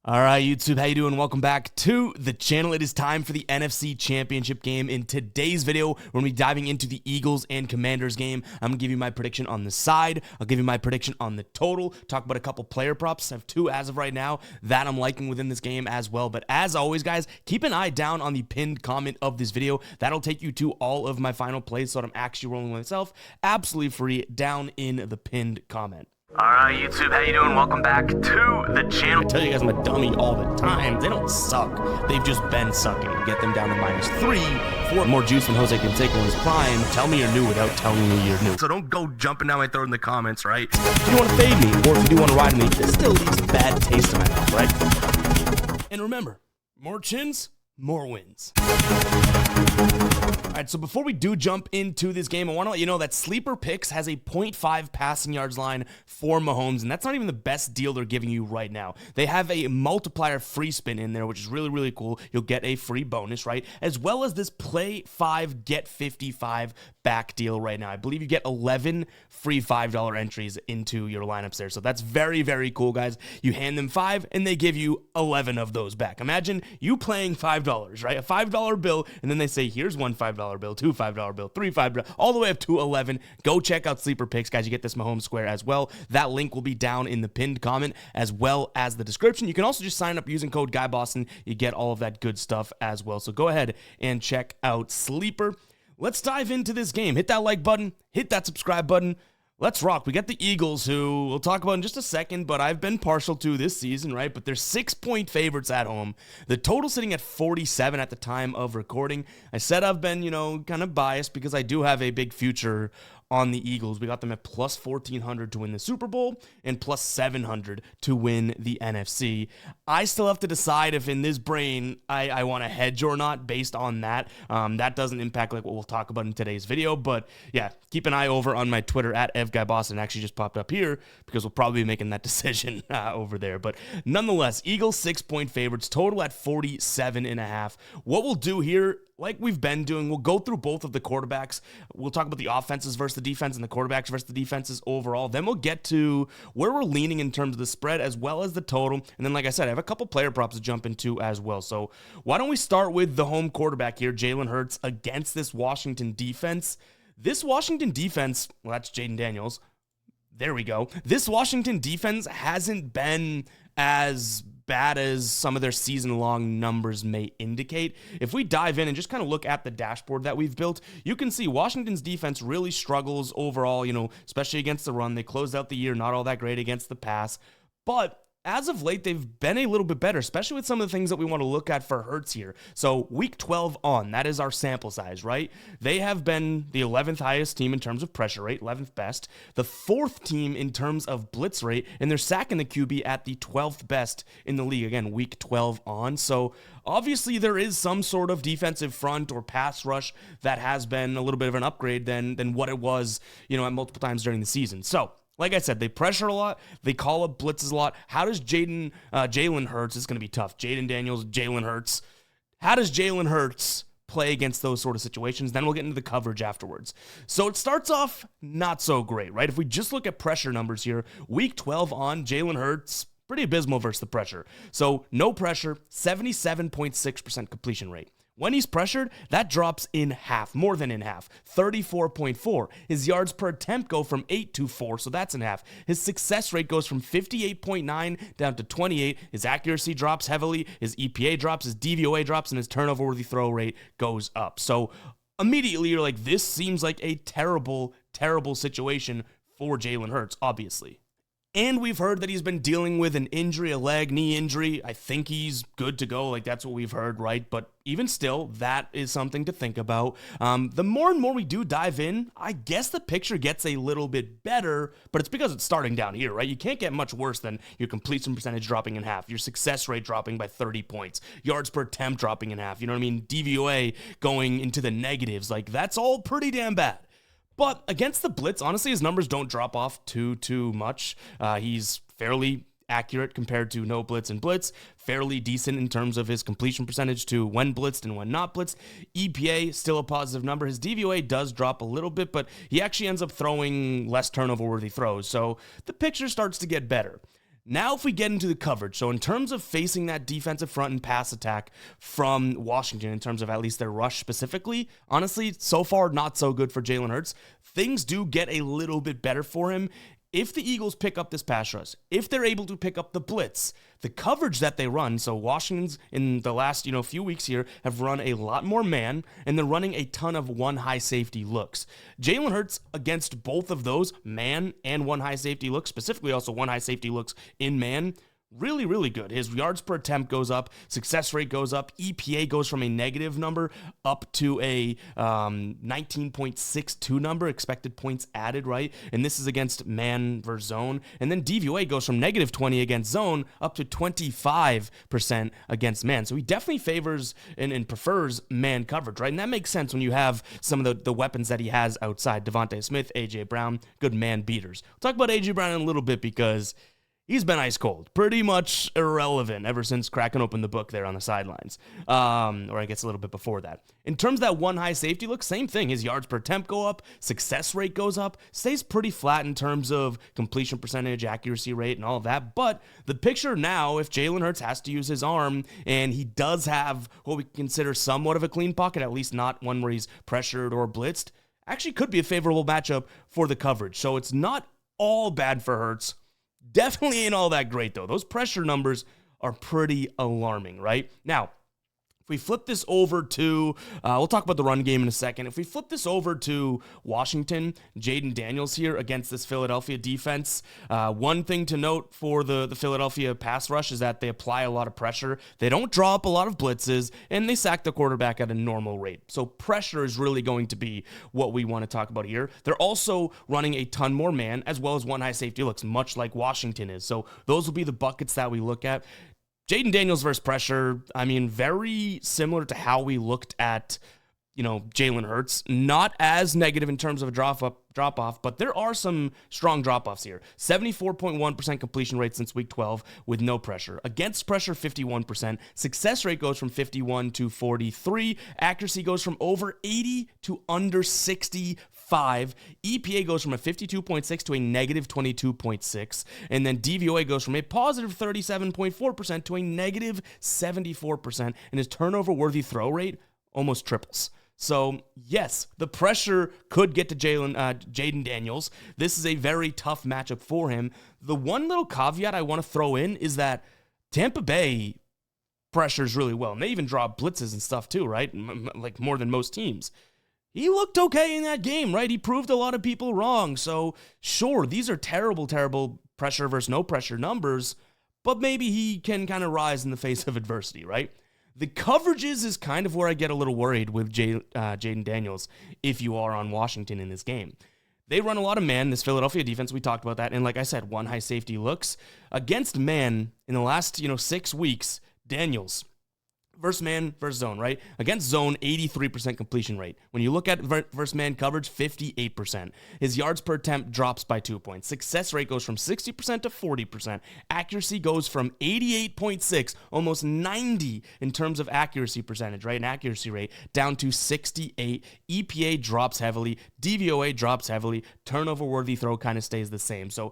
All right, YouTube, how you doing? Welcome back to the channel. It is time for the NFC Championship game. In today's video, we're going to be diving into the Eagles and Commanders game. I'm going to give you my prediction on the side. I'll give you my prediction on the total. Talk about a couple player props. I have two as of right now that I'm liking within this game as well. But as always, guys, keep an eye down on the pinned comment of this video. That'll take you to all of my final plays so that I'm actually rolling with myself absolutely free down in the pinned comment. All right, YouTube, how you doing? Welcome back to the channel. I tell you guys I'm a dummy all the time. They don't suck. They've just been sucking. Get them down to -3 for more juice than Jose Canseco in his prime. Tell me you're new without telling me you're new. So don't go jumping down my throat in the comments, right? If you want to fade me, or if you do want to ride me, this still leaves a bad taste in my mouth, right? And remember, more chins, more wins. All right, so before we do jump into this game, I want to let you know that Sleeper Picks has a 0.5 passing yards line for Mahomes, and that's not even the best deal they're giving you right now. They have a multiplier free spin in there, which is really, really cool. You'll get a free bonus, right? As well as this play 5, get 55 back deal right now. I believe you get 11 free $5 entries into your lineups there. So that's very, very cool, guys. You hand them 5, and they give you 11 of those back. Imagine you playing $5, right? A $5 bill, and then they say, here's one $5 bill, two $5 bill, three $5, all the way up to 11. Go check out Sleeper Picks, guys. You get this Mahomes Square as well. That link will be down in the pinned comment as well as the description. You can also just sign up using code GUYBOSTON. You get all of that good stuff as well. So go ahead and check out Sleeper. Let's dive into this game. Hit that like button, hit that subscribe button. Let's rock. We got the Eagles, who we'll talk about in just a second, but I've been partial to this season, right? But they're 6-point favorites at home. The total sitting at 47 at the time of recording. I said I've been, kind of biased because I do have a big future on the Eagles. We got them at plus 1,400 to win the Super Bowl and plus 700 to win the NFC. I still have to decide if in this brain I want to hedge or not based on that. That doesn't impact like what we'll talk about in today's video, but yeah, keep an eye over on my Twitter at EvGuyBoston. Actually just popped up here because we'll probably be making that decision over there. But nonetheless, Eagles 6-point favorites, total at 47.5. What we'll do here, like we've been doing, we'll go through both of the quarterbacks. We'll talk about the offenses versus the defense and the quarterbacks versus the defenses overall. Then we'll get to where we're leaning in terms of the spread as well as the total. And then, like I said, I have a couple player props to jump into as well. So why don't we start with the home quarterback here, Jalen Hurts, against this Washington defense. This Washington defense, well, that's Jaden Daniels. There we go. This Washington defense hasn't been as bad as some of their season-long numbers may indicate. If we dive in and just kind of look at the dashboard that we've built, you can see Washington's defense really struggles overall, especially against the run. They closed out the year not all that great against the pass, but as of late, they've been a little bit better, especially with some of the things that we want to look at for Hurts here. So week 12 on, that is our sample size, right? They have been the 11th highest team in terms of pressure rate, 11th best, the 4th team in terms of blitz rate, and they're sacking the QB at the 12th best in the league. Again, week 12 on. So obviously there is some sort of defensive front or pass rush that has been a little bit of an upgrade than what it was, at multiple times during the season. So like I said, they pressure a lot. They call up blitzes a lot. How does Jalen Hurts, it's going to be tough. Jaden Daniels, Jalen Hurts. How does Jalen Hurts play against those sort of situations? Then we'll get into the coverage afterwards. So it starts off not so great, right? If we just look at pressure numbers here, week 12 on, Jalen Hurts, pretty abysmal versus the pressure. So no pressure, 77.6% completion rate. When he's pressured, that drops in half, more than in half, 34.4. His yards per attempt go from 8 to 4, so that's in half. His success rate goes from 58.9 down to 28. His accuracy drops heavily, his EPA drops, his DVOA drops, and his turnover-worthy throw rate goes up. So immediately you're like, this seems like a terrible, terrible situation for Jalen Hurts, obviously. And we've heard that he's been dealing with an injury, a leg, knee injury. I think he's good to go. Like, that's what we've heard, right? But even still, that is something to think about. The more and more we do dive in, I guess the picture gets a little bit better, but it's because it's starting down here, right? You can't get much worse than your completion percentage dropping in half, your success rate dropping by 30 points, yards per attempt dropping in half, you know what I mean? DVOA going into the negatives. Like, that's all pretty damn bad. But against the blitz, honestly, his numbers don't drop off too much. He's fairly accurate compared to no blitz and blitz, fairly decent in terms of his completion percentage to when blitzed and when not blitzed. EPA, still a positive number. His DVOA does drop a little bit, but he actually ends up throwing less turnover-worthy throws, so the picture starts to get better. Now, if we get into the coverage, so in terms of facing that defensive front and pass attack from Washington, in terms of at least their rush specifically, honestly, so far, not so good for Jalen Hurts. Things do get a little bit better for him. If the Eagles pick up this pass rush, if they're able to pick up the blitz, the coverage that they run, so Washington's in the last, few weeks here have run a lot more man, and they're running a ton of one high safety looks. Jalen Hurts against both of those, man and one high safety looks, specifically also one high safety looks in man, really, really good. His yards per attempt goes up, success rate goes up, EPA goes from a negative number up to a 19.62 number, expected points added, right? And this is against man versus zone. And then DVOA goes from negative 20 against zone up to 25% against man. So he definitely favors and prefers man coverage, right? And that makes sense when you have some of the weapons that he has outside. Devontae Smith, A.J. Brown, good man beaters. We'll talk about A.J. Brown in a little bit because he's been ice cold, pretty much irrelevant ever since cracking open the book there on the sidelines, or I guess a little bit before that. In terms of that one high safety look, same thing. His yards per attempt go up, success rate goes up, stays pretty flat in terms of completion percentage, accuracy rate, and all of that. But the picture now, if Jalen Hurts has to use his arm, and he does have what we consider somewhat of a clean pocket, at least not one where he's pressured or blitzed, actually could be a favorable matchup for the coverage. So it's not all bad for Hurts. Definitely ain't all that great, though. Those pressure numbers are pretty alarming, right? Now, if we flip this over to, we'll talk about the run game in a second. If we flip this over to Washington, Jaden Daniels here against this Philadelphia defense. One thing to note for the Philadelphia pass rush is that they apply a lot of pressure. They don't draw up a lot of blitzes, and they sack the quarterback at a normal rate. So pressure is really going to be what we want to talk about here. They're also running a ton more man, as well as one high safety looks, much like Washington is. So those will be the buckets that we look at. Jaden Daniels versus pressure, very similar to how we looked at, Jalen Hurts. Not as negative in terms of a drop-off, but there are some strong drop-offs here. 74.1% completion rate since week 12 with no pressure. Against pressure, 51%. Success rate goes from 51 to 43. Accuracy goes from over 80 to under 65. EPA goes from a 52.6 to a negative 22.6. And then DVOA goes from a positive 37.4% to a negative 74%. And his turnover-worthy throw rate almost triples. So, yes, the pressure could get to Jaden Daniels. This is a very tough matchup for him. The one little caveat I want to throw in is that Tampa Bay pressures really well. And they even draw blitzes and stuff too, right? Like more than most teams. He looked okay in that game, right? He proved a lot of people wrong. So, sure, these are terrible, terrible pressure versus no pressure numbers, but maybe he can kind of rise in the face of adversity, right? The coverages is kind of where I get a little worried with Jaden Daniels if you are on Washington in this game. They run a lot of man, this Philadelphia defense, we talked about that, and like I said, one high safety looks. Against man, in the last 6 weeks, Daniels, versus man versus zone, right? Against zone, 83% completion rate. When you look at versus man coverage, 58%. His yards per attempt drops by 2 points. Success rate goes from 60% to 40%. Accuracy goes from 88.6, almost 90 in terms of accuracy percentage, right? An accuracy rate down to 68. EPA drops heavily. DVOA drops heavily. Turnover-worthy throw kind of stays the same. So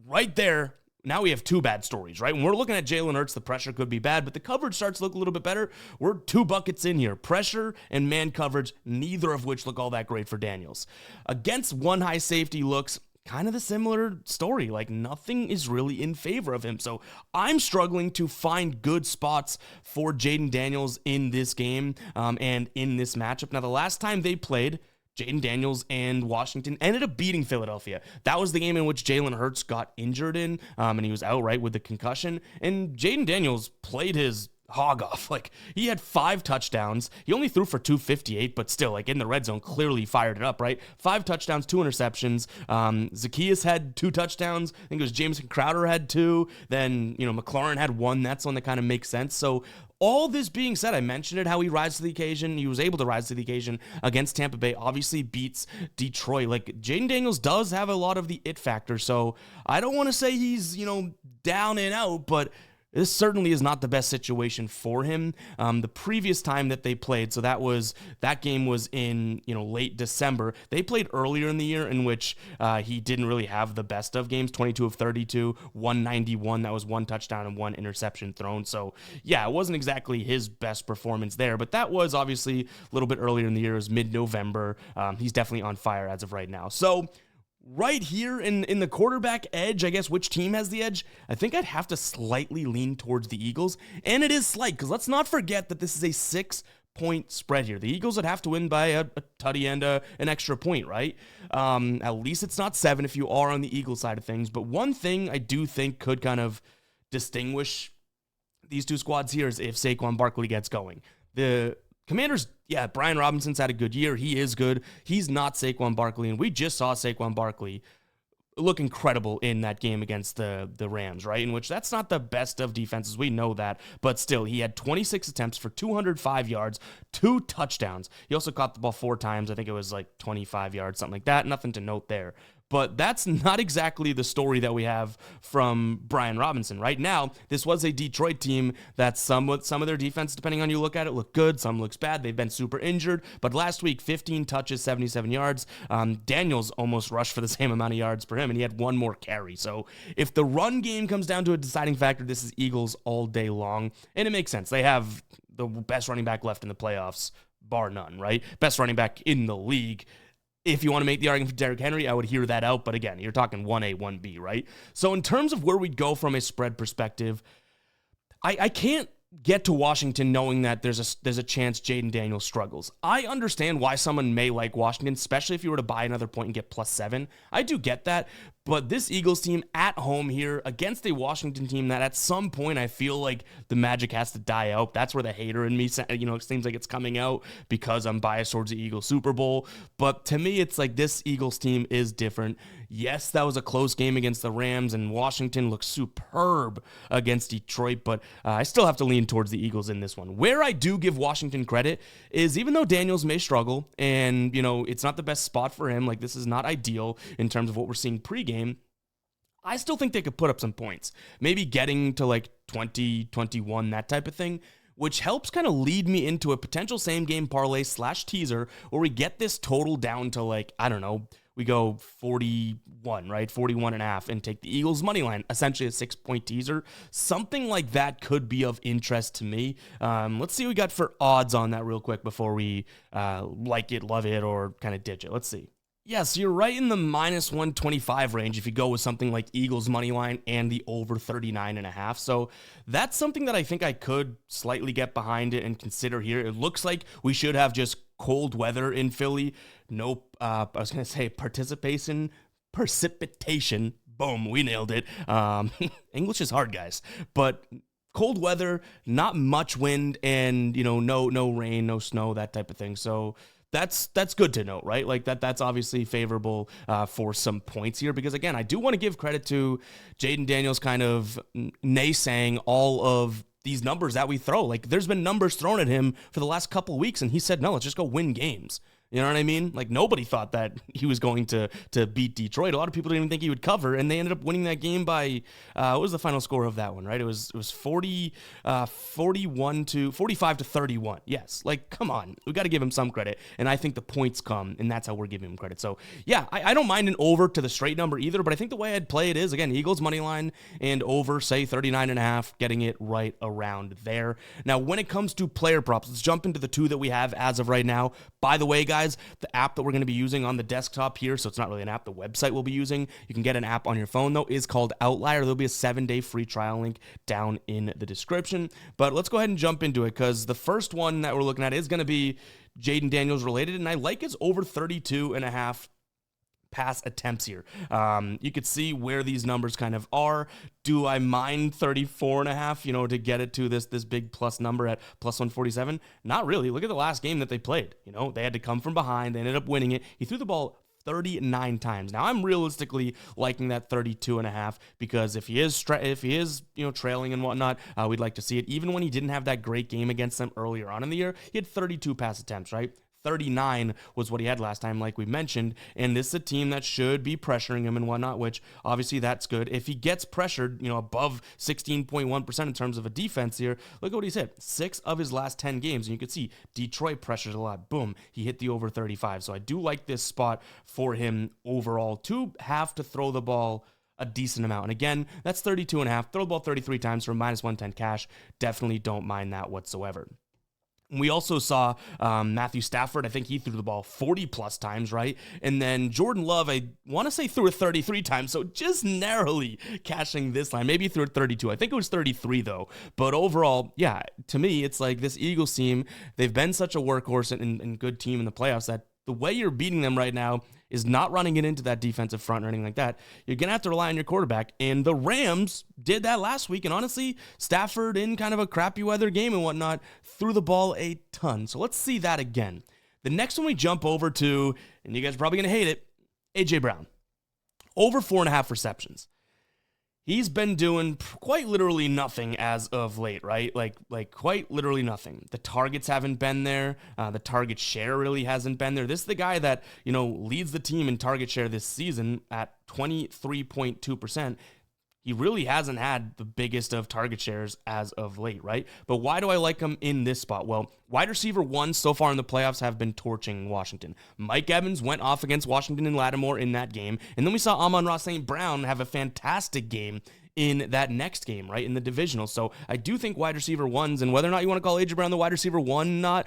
right there, now we have two bad stories, right? When we're looking at Jalen Hurts, the pressure could be bad, but the coverage starts to look a little bit better. We're two buckets in here, pressure and man coverage, neither of which look all that great for Daniels. Against one high safety looks kind of the similar story, like nothing is really in favor of him. So I'm struggling to find good spots for Jaden Daniels in this game and in this matchup. Now, the last time they played, Jaden Daniels and Washington ended up beating Philadelphia. That was the game in which Jalen Hurts got injured in, and he was out, right, with the concussion. And Jaden Daniels played his hog off. Like, he had 5 touchdowns. He only threw for 258, but still, like, in the red zone, clearly fired it up, right? 5 touchdowns, 2 interceptions. Zacchaeus had 2 touchdowns. I think it was Jameson Crowder had 2. Then, McLaurin had 1. That's one that kind of makes sense. So all this being said, I mentioned it, how he rises to the occasion. He was able to rise to the occasion against Tampa Bay, obviously beats Detroit. Like, Jaden Daniels does have a lot of the it factor, so I don't want to say he's, down and out, but this certainly is not the best situation for him. The previous time that they played, so that game was in late December. They played earlier in the year, in which he didn't really have the best of games. 22 of 32, 191. That was 1 touchdown and 1 interception thrown. So yeah, it wasn't exactly his best performance there, but that was obviously a little bit earlier in the year. It was mid-November. He's definitely on fire as of right now. So right here in the quarterback edge, I guess, which team has the edge? I think I'd have to slightly lean towards the Eagles. And it is slight, because let's not forget that this is a 6-point spread here. The Eagles would have to win by a tutty and an extra point, right? At least it's not 7 if you are on the Eagles side of things. But one thing I do think could kind of distinguish these two squads here is if Saquon Barkley gets going. The Commanders, yeah, Brian Robinson's had a good year. He is good. He's not Saquon Barkley, and we just saw Saquon Barkley look incredible in that game against the Rams, right? In which that's not the best of defenses. We know that, but still, he had 26 attempts for 205 yards, 2 touchdowns. He also caught the ball 4 times. I think it was like 25 yards, something like that. Nothing to note there. But that's not exactly the story that we have from Brian Robinson. Right now, this was a Detroit team that some of their defense, depending on you look at it, look good. Some looks bad. They've been super injured. But last week, 15 touches, 77 yards. Daniels almost rushed for the same amount of yards for him, and he had 1 more carry. So if the run game comes down to a deciding factor, this is Eagles all day long. And it makes sense. They have the best running back left in the playoffs, bar none, right? Best running back in the league. If you want to make the argument for Derrick Henry, I would hear that out. But again, you're talking 1A, 1B, right? So in terms of where we'd go from a spread perspective, I can't get to Washington knowing that there's a chance Jaden Daniels struggles. I understand why someone may like Washington, especially if you were to buy another point and get +7. I do get that. But this Eagles team at home here against a Washington team that at some point I feel like the magic has to die out. That's where the hater in me, it seems like it's coming out because I'm biased towards the Eagles Super Bowl. But to me, it's like this Eagles team is different. Yes, that was a close game against the Rams, and Washington looked superb against Detroit, but I still have to lean towards the Eagles in this one. Where I do give Washington credit is even though Daniels may struggle, and, it's not the best spot for him, like this is not ideal in terms of what we're seeing pregame, I still think they could put up some points. Maybe getting to like 20, 21, that type of thing, which helps kind of lead me into a potential same-game parlay / teaser where we get this total down to like, I don't know, we go 41, right? 41.5 and take the Eagles money line, essentially a 6-point teaser. Something like that could be of interest to me. Let's see what we got for odds on that real quick before we like it, love it, or kind of ditch it. Let's see. Yeah, so you're right in the -125 range if you go with something like Eagles money line and the over 39.5. So that's something that I think I could slightly get behind it and consider here. It looks like we should have just cold weather in Philly. No, I was going to say precipitation. Boom, we nailed it. English is hard, guys. But cold weather, not much wind, and, no rain, no snow, that type of thing. So that's good to note, right? Like that's obviously favorable for some points here, because again, I do want to give credit to Jaden Daniels kind of naysaying all of these numbers that we throw. Like there's been numbers thrown at him for the last couple weeks, and he said, no, let's just go win games. You know what I mean? Like nobody thought that he was going to beat Detroit. A lot of people didn't even think he would cover, and they ended up winning that game by what was the final score of that one, right? It was 45-31. Yes. Like, come on. We got to give him some credit. And I think the points come, and that's how we're giving him credit. So yeah, I don't mind an over to the straight number either, but I think the way I'd play it is, again, Eagles money line and over, say 39.5, getting it right around there. Now, when it comes to player props, let's jump into the 2 that we have as of right now. By the way, guys, the app that we're going to be using on the desktop here, so it's not really an app, the website we'll be using, you can get an app on your phone though, is called Outlier. There'll be a 7-day free trial link down in the description. But let's go ahead and jump into it, because the first one that we're looking at is going to be Jaden Daniels related, and I like his over 32.5 pass attempts here. You could see where these numbers kind of are. Do I mind 34.5, to get it to this big plus number at +147? Not really. Look at the last game that they played. They had to come from behind. They ended up winning it. He threw the ball 39 times. Now I'm realistically liking that 32.5, because if he is trailing and whatnot, we'd like to see it. Even when he didn't have that great game against them earlier on in the year, he had 32 pass attempts, right? 39 was what he had last time, like we mentioned, and this is a team that should be pressuring him and whatnot, which obviously that's good. If he gets pressured, above 16.1% in terms of a defense here, look at what he's hit. 6 of his last 10 games, and you can see Detroit pressures a lot. Boom, he hit the over 35. So I do like this spot for him overall to have to throw the ball a decent amount. And again, that's 32.5. Throw the ball 33 times for minus 110 cash. Definitely don't mind that whatsoever. We also saw Matthew Stafford. I think he threw the ball 40 plus times, right? And then Jordan Love, I want to say threw it 33 times, so just narrowly cashing this line. Maybe he threw it 32. I think it was 33 though. But overall, yeah, to me, it's like this Eagles team, they've been such a workhorse and good team in the playoffs that the way you're beating them right now is not running it into that defensive front or anything like that. You're going to have to rely on your quarterback. And the Rams did that last week. And honestly, Stafford, in kind of a crappy weather game and whatnot, threw the ball a ton. So let's see that again. The next one we jump over to, and you guys are probably going to hate it, A.J. Brown. Over 4.5 receptions. He's been doing quite literally nothing as of late, right? Like quite literally nothing. The targets haven't been there. The target share really hasn't been there. This is the guy that, leads the team in target share this season at 23.2%. He really hasn't had the biggest of target shares as of late, right? But why do I like him in this spot? Well, wide receiver 1 so far in the playoffs have been torching Washington. Mike Evans went off against Washington and Lattimore in that game. And then we saw Amon-Ra St. Brown have a fantastic game in that next game, right, in the divisional. So I do think wide receiver 1s, and whether or not you want to call A.J. Brown the wide receiver 1 not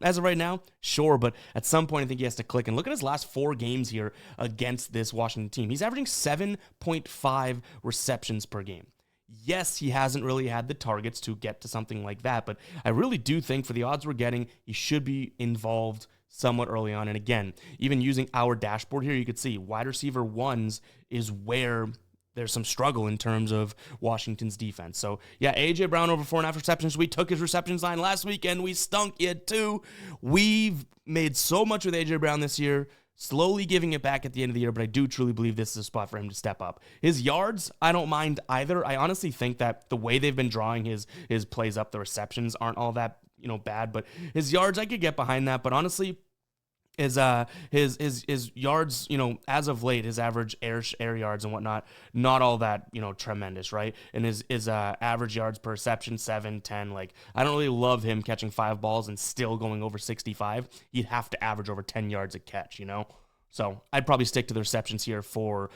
as of right now, sure, but at some point I think he has to click. And look at his last 4 games here against this Washington team. He's averaging 7.5 receptions per game. Yes, he hasn't really had the targets to get to something like that, but I really do think for the odds we're getting, he should be involved somewhat early on. And again, even using our dashboard here, you could see wide receiver 1s is where there's some struggle in terms of Washington's defense. So, yeah, A.J. Brown over 4.5 receptions. We took his receptions line last week, and we stunk it too. We've made so much with A.J. Brown this year, slowly giving it back at the end of the year, but I do truly believe this is a spot for him to step up. His yards, I don't mind either. I honestly think that the way they've been drawing his plays up, the receptions aren't all that, bad, but his yards, I could get behind that, but honestly, his yards, as of late, his average air yards and whatnot, not all that, tremendous, right? And his average yards per reception, 7, 10, like, I don't really love him catching 5 balls and still going over 65. He'd have to average over 10 yards a catch, So I'd probably stick to the receptions here for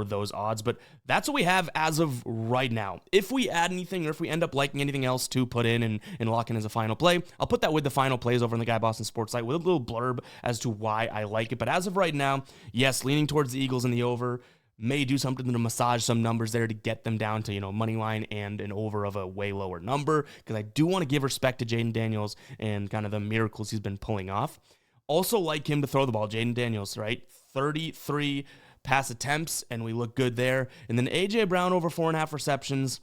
those odds. But that's what we have as of right now. If we add anything or if we end up liking anything else to put in and lock in as a final play, I'll put that with the final plays over on the Guy Boston Sports site with a little blurb as to why I like it. But as of right now, yes, leaning towards the Eagles in the over. May do something to massage some numbers there to get them down to, money line and an over of a way lower number. Because I do want to give respect to Jaden Daniels and kind of the miracles he's been pulling off. Also like him to throw the ball, Jaden Daniels, right? 33 pass attempts, and we look good there. And then A.J. Brown over 4.5 receptions.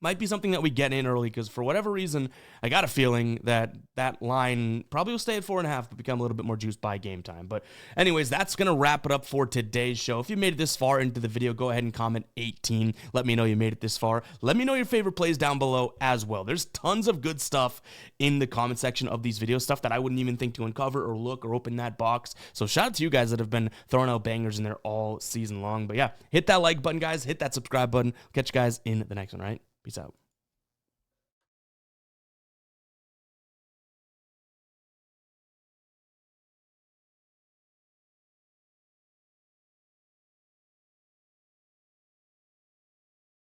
Might be something that we get in early because for whatever reason, I got a feeling that line probably will stay at 4.5 but become a little bit more juiced by game time. But anyways, that's going to wrap it up for today's show. If you made it this far into the video, go ahead and comment 18. Let me know you made it this far. Let me know your favorite plays down below as well. There's tons of good stuff in the comment section of these videos, stuff that I wouldn't even think to uncover or look or open that box. So shout out to you guys that have been throwing out bangers in there all season long. But yeah, hit that like button, guys. Hit that subscribe button. Catch you guys in the next one, right? Peace out.